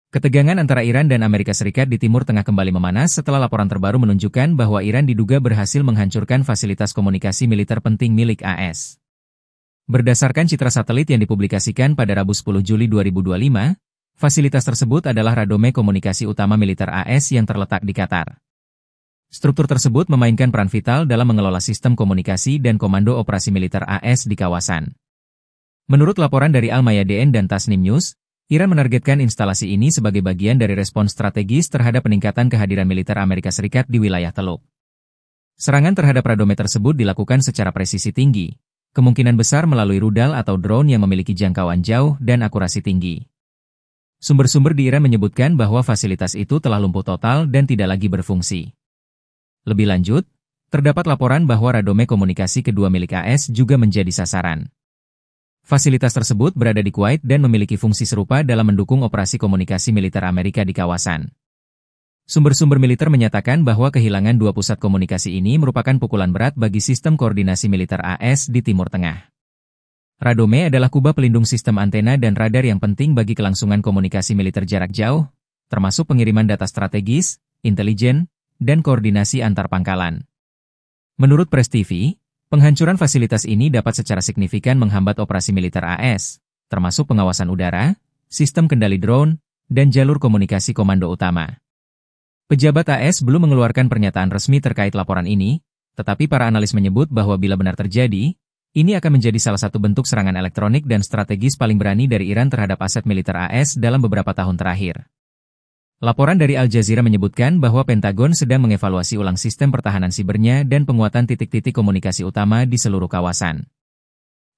Ketegangan antara Iran dan Amerika Serikat di Timur Tengah kembali memanas setelah laporan terbaru menunjukkan bahwa Iran diduga berhasil menghancurkan fasilitas komunikasi militer penting milik AS. Berdasarkan citra satelit yang dipublikasikan pada Rabu 10 Juli 2025, fasilitas tersebut adalah radome komunikasi utama militer AS yang terletak di Qatar. Struktur tersebut memainkan peran vital dalam mengelola sistem komunikasi dan komando operasi militer AS di kawasan. Menurut laporan dari Al Mayadeen dan Tasnim News, Iran menargetkan instalasi ini sebagai bagian dari respons strategis terhadap peningkatan kehadiran militer Amerika Serikat di wilayah Teluk. Serangan terhadap radome tersebut dilakukan secara presisi tinggi, kemungkinan besar melalui rudal atau drone yang memiliki jangkauan jauh dan akurasi tinggi. Sumber-sumber di Iran menyebutkan bahwa fasilitas itu telah lumpuh total dan tidak lagi berfungsi. Lebih lanjut, terdapat laporan bahwa radome komunikasi kedua milik AS juga menjadi sasaran. Fasilitas tersebut berada di Kuwait dan memiliki fungsi serupa dalam mendukung operasi komunikasi militer Amerika di kawasan. Sumber-sumber militer menyatakan bahwa kehilangan dua pusat komunikasi ini merupakan pukulan berat bagi sistem koordinasi militer AS di Timur Tengah. Radome adalah kubah pelindung sistem antena dan radar yang penting bagi kelangsungan komunikasi militer jarak jauh, termasuk pengiriman data strategis, intelijen, dan koordinasi antar pangkalan. Menurut Press TV, penghancuran fasilitas ini dapat secara signifikan menghambat operasi militer AS, termasuk pengawasan udara, sistem kendali drone, dan jalur komunikasi komando utama. Pejabat AS belum mengeluarkan pernyataan resmi terkait laporan ini, tetapi para analis menyebut bahwa bila benar terjadi, ini akan menjadi salah satu bentuk serangan elektronik dan strategis paling berani dari Iran terhadap aset militer AS dalam beberapa tahun terakhir. Laporan dari Al Jazeera menyebutkan bahwa Pentagon sedang mengevaluasi ulang sistem pertahanan sibernya dan penguatan titik-titik komunikasi utama di seluruh kawasan.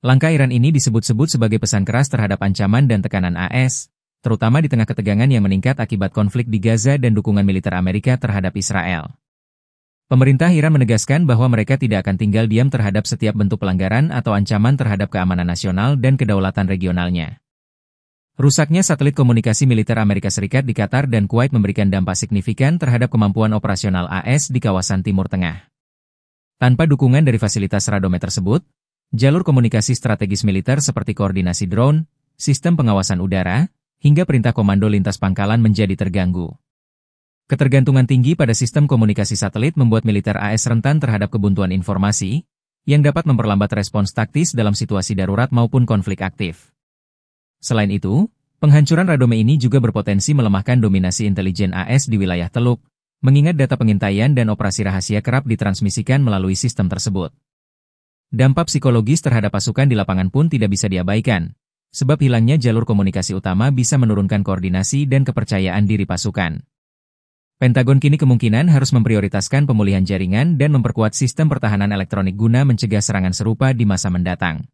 Langkah Iran ini disebut-sebut sebagai pesan keras terhadap ancaman dan tekanan AS, terutama di tengah ketegangan yang meningkat akibat konflik di Gaza dan dukungan militer Amerika terhadap Israel. Pemerintah Iran menegaskan bahwa mereka tidak akan tinggal diam terhadap setiap bentuk pelanggaran atau ancaman terhadap keamanan nasional dan kedaulatan regionalnya. Rusaknya satelit komunikasi militer Amerika Serikat di Qatar dan Kuwait memberikan dampak signifikan terhadap kemampuan operasional AS di kawasan Timur Tengah. Tanpa dukungan dari fasilitas radome tersebut, jalur komunikasi strategis militer seperti koordinasi drone, sistem pengawasan udara, hingga perintah komando lintas pangkalan menjadi terganggu. Ketergantungan tinggi pada sistem komunikasi satelit membuat militer AS rentan terhadap kebuntuan informasi, yang dapat memperlambat respons taktis dalam situasi darurat maupun konflik aktif. Selain itu, penghancuran radome ini juga berpotensi melemahkan dominasi intelijen AS di wilayah Teluk, mengingat data pengintaian dan operasi rahasia kerap ditransmisikan melalui sistem tersebut. Dampak psikologis terhadap pasukan di lapangan pun tidak bisa diabaikan, sebab hilangnya jalur komunikasi utama bisa menurunkan koordinasi dan kepercayaan diri pasukan. Pentagon kini kemungkinan harus memprioritaskan pemulihan jaringan dan memperkuat sistem pertahanan elektronik guna mencegah serangan serupa di masa mendatang.